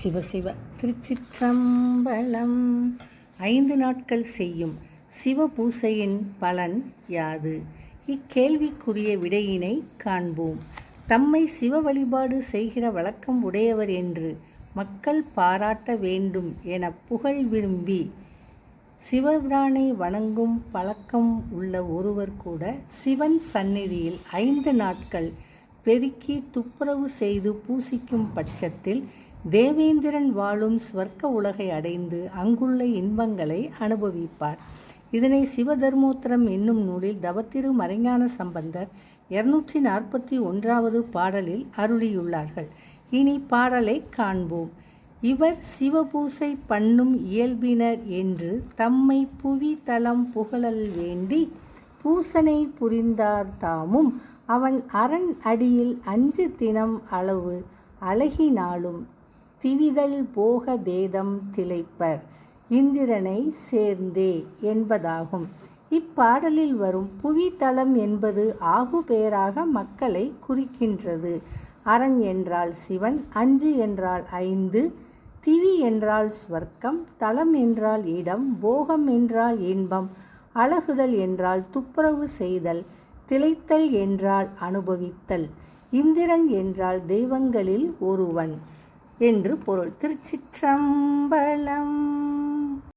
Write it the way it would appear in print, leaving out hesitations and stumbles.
சிவசிவ திருச்சிற்றம்பலம். 5 நாட்கள் செய்யும் சிவபூசையின் பலன் யாது? இக்கேள்விக்குரிய விடையினை காண்போம். தம்மை சிவ வழிபாடு செய்கிற வழக்கம் உடையவர் என்று மக்கள் பாராட்ட வேண்டும் என புகழ் விரும்பி சிவபிரானை வணங்கும் பழக்கம் உள்ள ஒருவர் கூட சிவன் சந்நிதியில் 5 நாட்கள் பெருக்கி துப்புரவு செய்து பூசிக்கும் பட்சத்தில் தேவேந்திரன் வாழும் ஸ்வர்க்க உலகை அடைந்து அங்குள்ள இன்பங்களை அனுபவிப்பார். இதனை சிவதர்மோத்தரம் என்னும் நூலில் தவத்திரு மறைஞான சம்பந்தர் 241வது பாடலில் அருளியுள்ளார்கள். இனி பாடலை காண்போம். இவர் சிவபூசை பண்ணும் இயல்பினர் என்று தம்மை புவி தலம் புகழல் வேண்டி பூசனை புரிந்தார் தாமும் அவன் அரண் அடியில் 5 தினம் அளவு அழகினாலும் திவிதல் போக பேதம் திளைப்பர் இந்திரனை சேர்ந்தே என்பதாகும். இப்பாடலில் வரும் புவி தலம் என்பது ஆகு பெயராக மக்களை குறிக்கின்றது. அரண் என்றால் சிவன், 5 என்றால் 5, திவி என்றால் ஸ்வர்க்கம், தலம் என்றால் இடம், போகம் என்றால் இன்பம், அழகுதல் என்றால் துப்புரவு செய்தல், திளைத்தல் என்றால் அனுபவித்தல், இந்திரன் என்றால் தெய்வங்களில் ஒருவன் என்று பொருள். திருச்சிற்றம்பலம்.